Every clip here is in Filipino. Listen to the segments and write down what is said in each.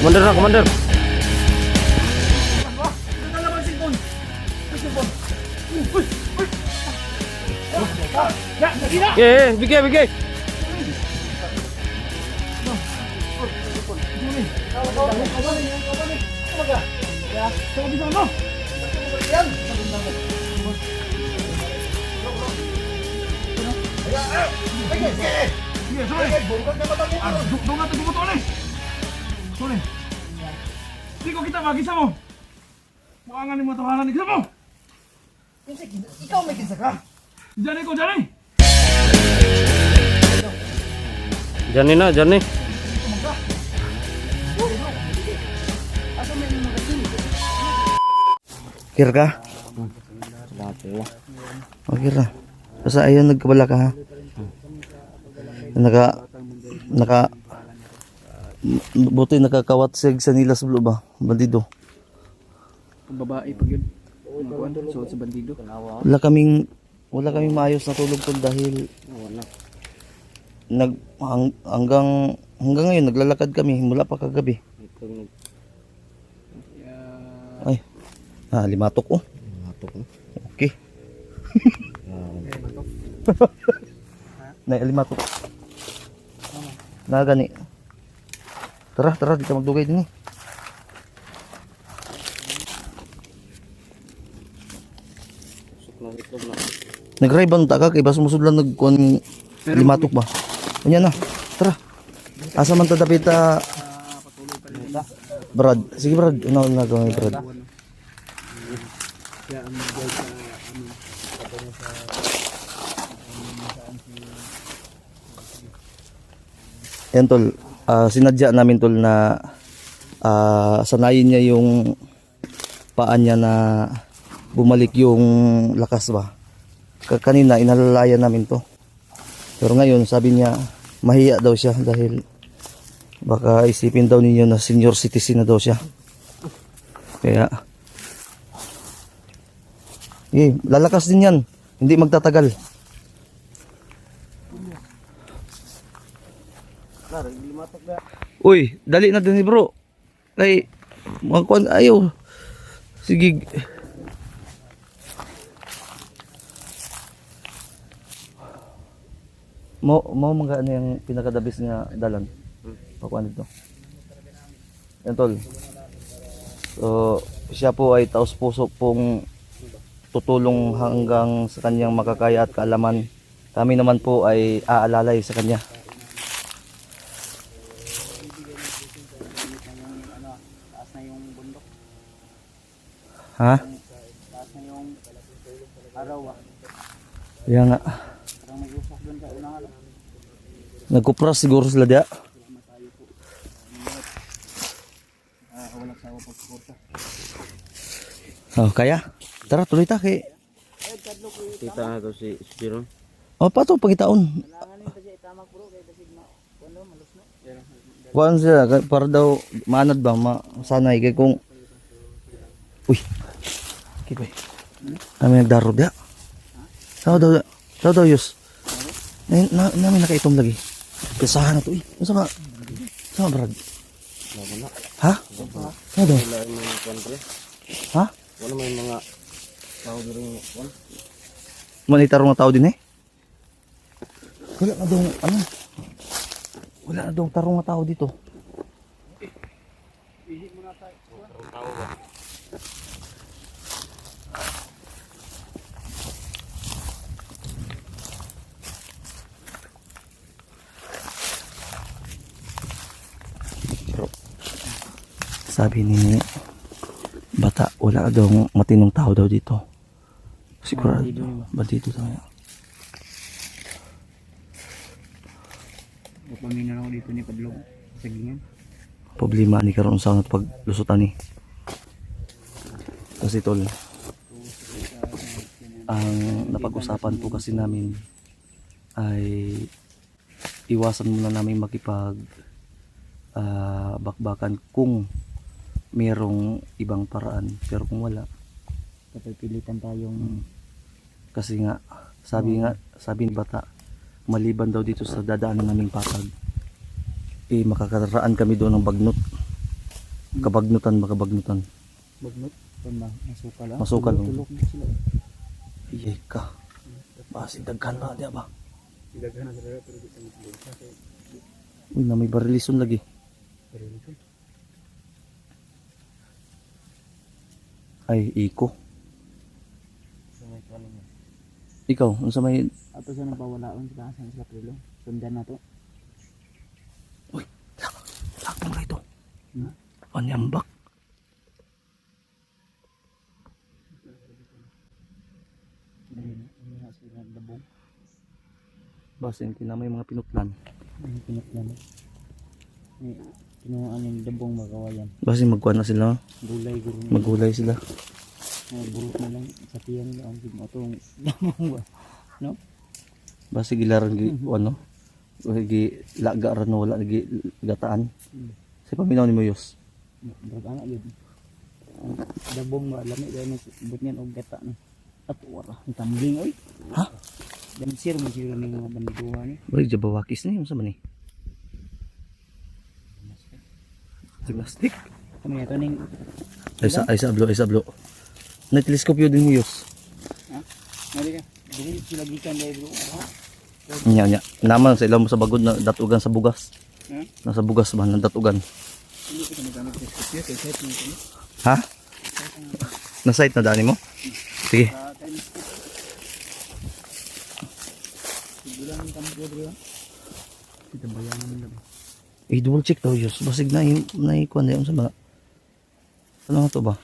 Komander na, komander. Bigay, bigay. Hindi ko kita magisa mo. Mukha nga ni mga tawanan. Isa mo! Ikaw may kinsa ka? Diyan ko, diyan. Jani na, Jani. Kira ka? O kira. Basta ayun nagkabala ka ha? Buti nakakawatsig sa nilas blo ba? Bandido. Babae pag yun. Suot sa bandido. Wala kaming maayos na tulog tol dahil hanggang ngayon naglalakad kami mula pa kagabi. Ay. Limatok oh. Okay. Limatok. Gani. Tara, di ka magdugay din eh. Nag-riband ta ka kay bas musud lang nagkuan limatok ba. Unya na. Tara. Asa man ta dapit Brad. Sige Brad, una gawin Brad. Yan tol, sinadya namin tol na sanayin niya yung paan niya na bumalik yung lakas ba. Kanina inalalayan namin to. Pero ngayon sabi niya mahiya daw siya dahil baka isipin daw ninyo na senior citizen na daw siya. Kaya lalakas din yan. Hindi magtatagal. Uy, dali na din bro. Kay magkuan ayaw. Sige. Mo mga ano yung pinakadabis nga dalan. Pakuan dito. Yan tol. So, siya po ay taos puso pong tutulong hanggang sa kanyang makakaya at kaalaman. Kami naman po ay aalalay sa kanya. Taas na yung bundok. Ha? Taas na yung araw ah. Yan nga. Parang nag-usap doon sa unahan. Nagkupras siguro sila dia. Walang sawa pagsuporta. Oh, kaya? Tara, tuloy ta kay. Kita na to si Jeron. Oh, pato pagitaon. Kuan sila para daw maanad ba masanay kay kung uy. Kipay. Kami nagdaro dia. Sao daw yus. Namin nakaitom lagi. Kasahan na to eh. Ano ba? Sama brad? Ha? Ano daw? Ha? Wala may mga tao rin one. Manitarong na tao din eh. Wala na daw ano? Wala na daw tarong na tao dito. Sabi ni bata, wala daw matinong tao daw dito. Sigurado. Bandido daw yan. Pamina ako dito ni Padlong. Sagingan. Problema ni karon sa paglusutan ni. Kasi tol, ang napag-usapan po kasi namin ay iwasan muna namin makipag bakbakan kung merong ibang paraan, pero kung wala Papipilitan tayong kasi nga sabi ni bata maliban daw dito sa dadaanan naming patag Okay, makakaraan kami doon ng bagnot. Makabagnutan. Bagnot. Pag masukal ah. Masukal, no? Tulok na sila. Iyay ka. Basi daghan na, di ba? Daghan na sila pero di kami sila. Uy, na may barilison lagi. Pero ito. Ay, iko. So may kalam na. Ikaw, ano sa may... Ato sa napawalaon sila sa sila prilo. Sundan na to. Sakong rito. Hmm? Panyambak. Hindi na sila dabong. Basin, kinamay mga pinutlan. Ang pinaklan. May kinuhaan yung dabong magawayan. Basin, magkuhan na sila. Gulay guro. Magulay sila. Mga burot na lang sa tiyan nila. Ang sigmo itong damong ba? No? Basi gilaran gi ano? Gi laga ran wala gi gataan. Sa paminaw ni Moyos. Burot anak yun. Ang dabong ba? Lamig dahil but niyan o gata na. At wala. Ang tambling oy. Ha? Dan sir mo sila ng mga bandiduha ni. Balik jabawakis ni unsa man ni? Gymnastic. Kami ito ning Ay sa blo. Na teleskopyo din Moyos. ha? Mali ka. Dili sila gikan dai bro. Nya. Naman sa ilang sa bagod na datugan sa bugas. Ha? Nasa bugas ba na datugan? Hindi ko nagamit sa studio kay set mo kami. Ha? Na site na dani mo? Sige. Sa time skip. Sigulan ang kami bro. Kita bayanan nila. Double check daw Yos. Basig na kuan dayon sa mga. Ano nga to ba?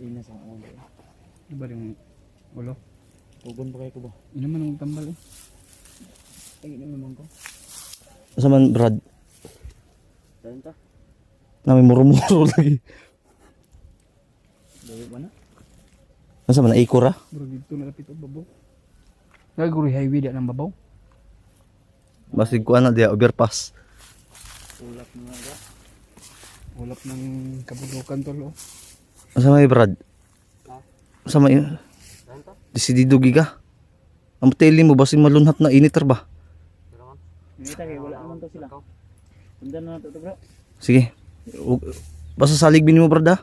Ina sa ulo. Iba rin ulo. Tugon pa kayo ko ba? Ino man ang tambal eh. Ay ina naman ko. Asa man Brad? Dayon ta. Na may muro-muro lagi. Dayo ba na? Asa man na ikura? Bro, dito na lapit o babaw. Nagaguri highway di ng babaw. Basig kuan na dia overpass. Ulap mga ga. Ulap ng kabudukan tol oh. Asa may Brad? Ha? Asa may Dayon ta. desidido giga. Ang teli mo basig malunhat na initar ba? Hindi ta kay wala naman to sila. Sundan na to bro. Sige. Basta salig bin mo Brad ha?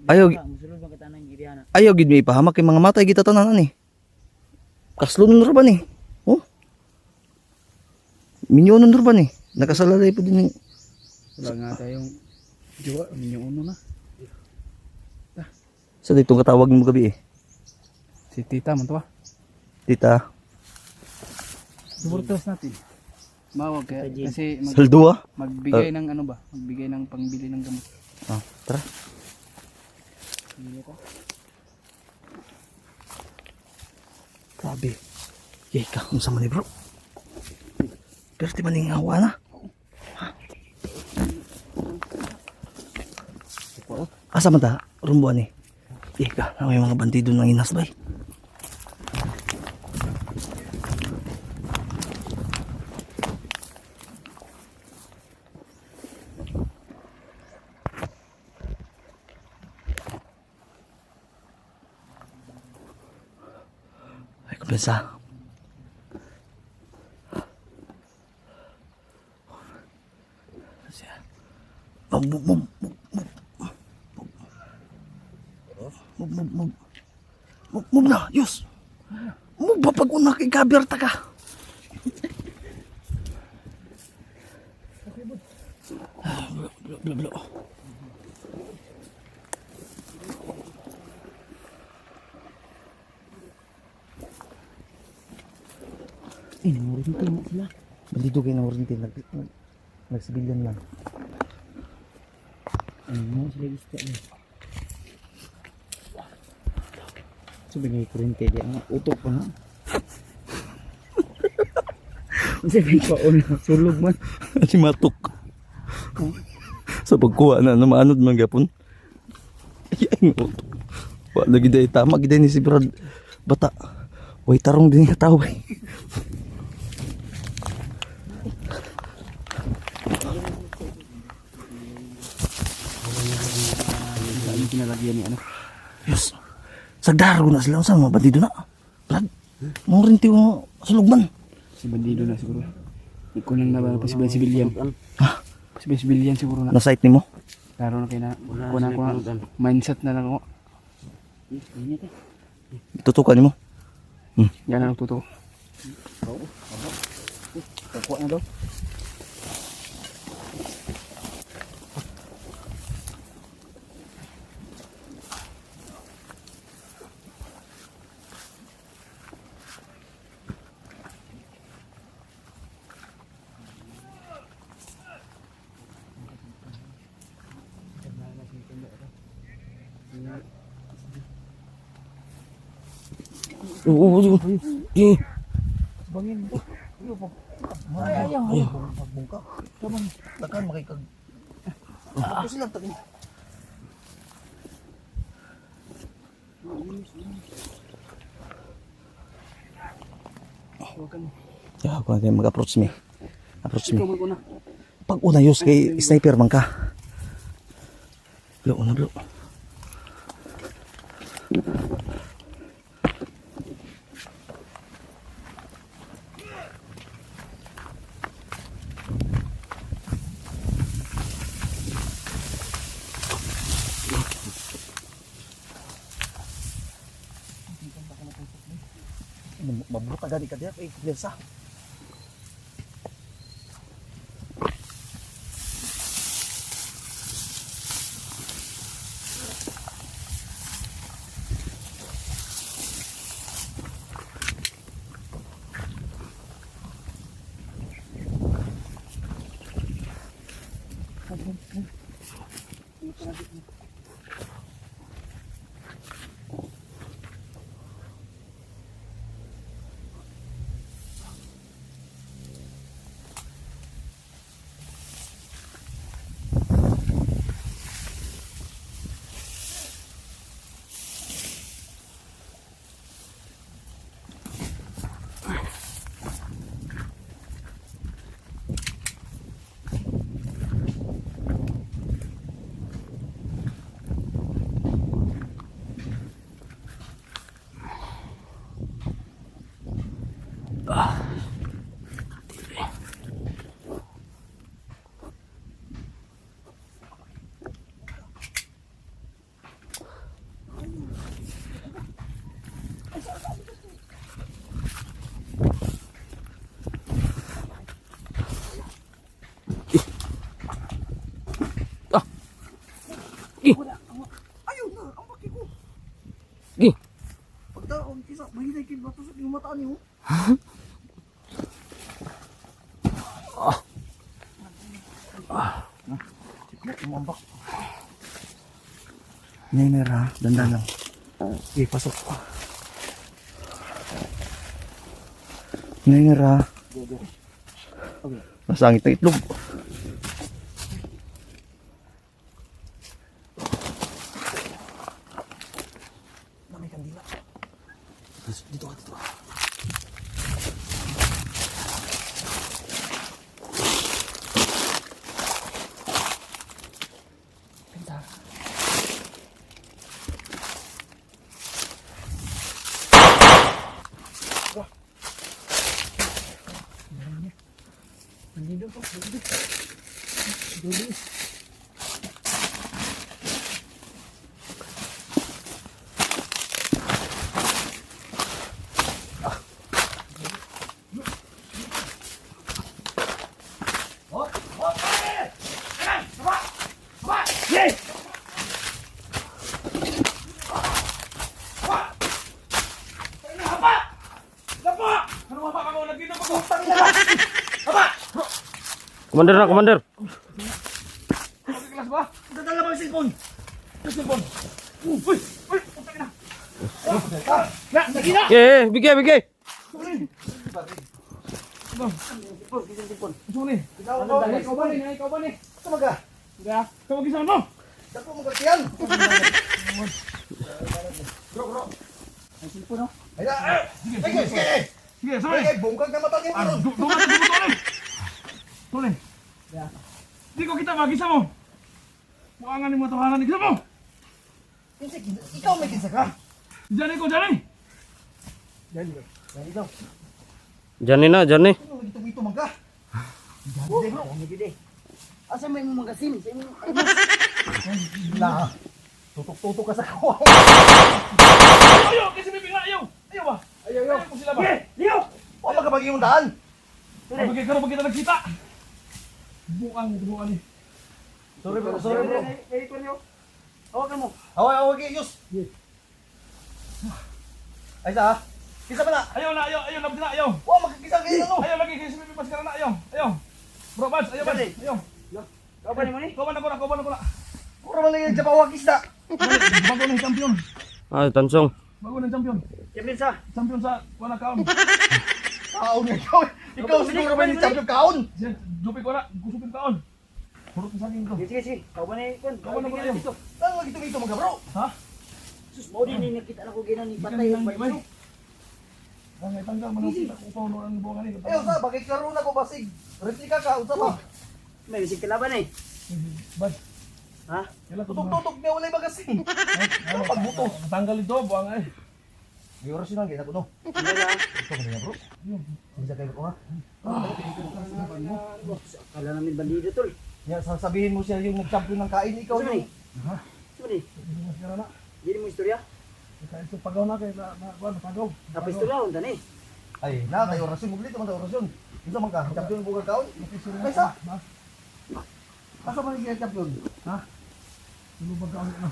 Ayaw Musulod ba kita nang giriana? ayaw gid mi ipahamak kay mga matay kita tanan ni. Kaslon ra ba ni? Oh. Minyonon ra ba ni? Nakasalalay po din ni. Wala nga tayong jowa. Yung uno na. Sa dito katawag mo gabi eh. Si tita man to ah. Tita, Suportos natin. Mawag kaya kasi saldo ah. magbigay ng ano ba? Magbigay ng pangbili ng gamot. Ah, tara. Grabe. Yay ka, kung saan man bro. Pero di ba ning awa na? Ha? Asa man ta? Rumbuan eh. Yay ka, na may mga bandido ng inasbay. Ay, kumpensa. Move na, Yus. Move ba pag una kay Gaberta ka? Blo. Namurinti mo sila. Bandido kayo na orinti. Nagsibilyan lang. Ano mo sila gusto niya? Sabi nga kurente di ang utok pa nga. Sabi pa sulog man. Si Matok. Sa pagkuha na maanod man gapon. Ay, utok. Wa lagi day tama gid ni si Brad. Bata. Way tarong din nga tao. Ano pinalagyan ni ano? Yes. Sagdaro na sila sa mga bandido na. Brad. Mong rinti mo sa lugban. Si bandido na siguro. Ikunan na ba sibilyan? Sibilyan siguro na. Na site nimo? Klaro na kayo na. Kunan ko na. Mindset na lang ako. Tutukan nimo. Yan na nagtuto. Kukuha na daw. Oo, oo. Di. Bangin mo. Magbungka. Taman, takan makikag. Ako sila takin. Ya, ako kayo mag-approach me. Approach me. Pag una yus kay sniper man ka. Blo, una blo. Mabulok ka gani ka diya kay Lesa. Ayun na, ang baki ko. Gi. Pagdaon kisa, mahinay kay bato sa yung mata niyo. Umambak. Ngayon ha, dandan lang. Okay, pasok. Ngayon ha. Masangit ng itlog. May kandila. Dito ka, dito ka. Komander na, komander. Kelas ba? Dadala mo yung cellphone. Yung cellphone. Uy! Uy! Putang ina. Na! Sige na! Bigay, bigay. Suni. Ikaw ba ni? Ikaw ba ni? Tamaga. Ikaw mag-isa mo. Dako mo gatiyan. Bro. Ang cellphone no? Ay, sige. Sige, sorry. Ay, bungkag na mata niyo. Dumat na. Suni. Di ko kita mag-isa mo. Muangan mo tawanan ni mo. Ikaw may kinsa ka. Diyan ko, diyan. Dali daw. Diyan na, diyan. Ito man ka. Ganda bro. Asa may mong magasin? Sa imong Na. Tutok-tutok ka sa kawang. Ayaw! Kasi may bigla! Ayaw! Ayaw ba? Ayaw kung sila ba? Leo! O magkabagi yung daan. Pagkakita ka na pag kita nagkita! Buang eh. Sorry bro, sorry bro. Kay ko Leo. Hawakan mo. Away, away, Yus. Ay sa. Kisa ba na? Ayaw na, ayaw na, ayaw! Wow, magkikisa kayo ano? Ayaw lagi kasi may paskara na, ayaw! Bro, Bads, ayaw Bads, ayaw! Kau ba ni mo ni? Kawan ako na! Puro man lang yung Japawag isda. Bago ng champion! Ah, tansong. Bago ng champion! Champion sa. Champion sa Kuala Kaon! Kaon na ikaw. Ikaw siguro ba yung champion kaon? Dupi ko na, gusupin kaon! Purot na saging ko! Sige. Kau ba ni kun? Kau ba na ayaw? Saan mo ito mga bro? Ha? Sus, mo din ni nakita na ko ginan ni patay Patay yung ang bayo. Ang itanggal, manasita ko pa ang buwangan nito. Ayaw sa, bakit karoon ako basig? Replika ka, unsa ba? May bisig kalaban eh. Bad, Ha? kailan ko Tutok-tutok niya walay magasin. Ano pagbuto? Tanggal ito, buwang ay. May oras yun lang, gina ko no. Hindi na. Ito ko na bro. Bisa kayo ko ha. Akala namin bandido tol. Ya, sasabihin mo siya yung nag-champion ng kain, ikaw Ikaw ni. yung... Sino ni? Maskara na. Dili mo istorya? Kaya ito pagaw na kayo, pagaw. Tapos istorya unta ni. Ay, na, tayo orasyon. Mulit naman tayo orasyon. Isa man ka, champion buka kaon. Ay, sa? Asa man yung champion? Tulo pagkaon na.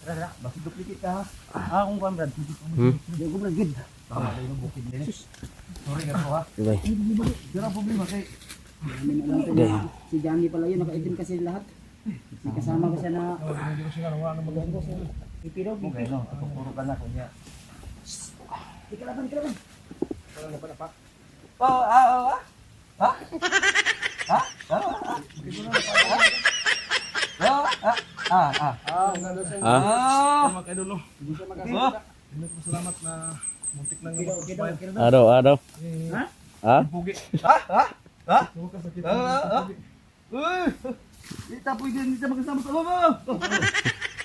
Tara, basta duplicate ka ha. Ah, kung kuan brad. Di ko brad gid. Tama tayo ng bukid din. Sorry nga po ha. Bye. Yan ang problema kay... Namin alam ko na si Johnny pala yun, nakaitim kasi lahat. May kasama ko siya na Hindi ko sila, wala na maganda. pipiro. Okay, no? Puro ka na kunya. Ikalaban. Oh, Ha? Ha? Salamat kay Dulo. Salamat na muntik lang naman subscribe. Araw. Ha? Ha? Pugi. Ha? Huwag ka sakit. Uy! Dita pwede dito magkasama sa baba.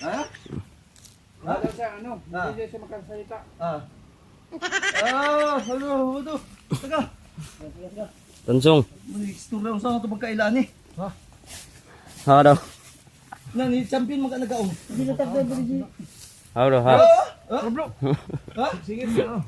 Ha? Wala siya ano, hindi siya makasalita. Ano? Taga. Tansong. Istorya ko saan ito magkailan eh. Araw. Ni champion magkanagaon. Hindi na tagda diri. Araw. Bro. Ha? Sige, sige. Ano,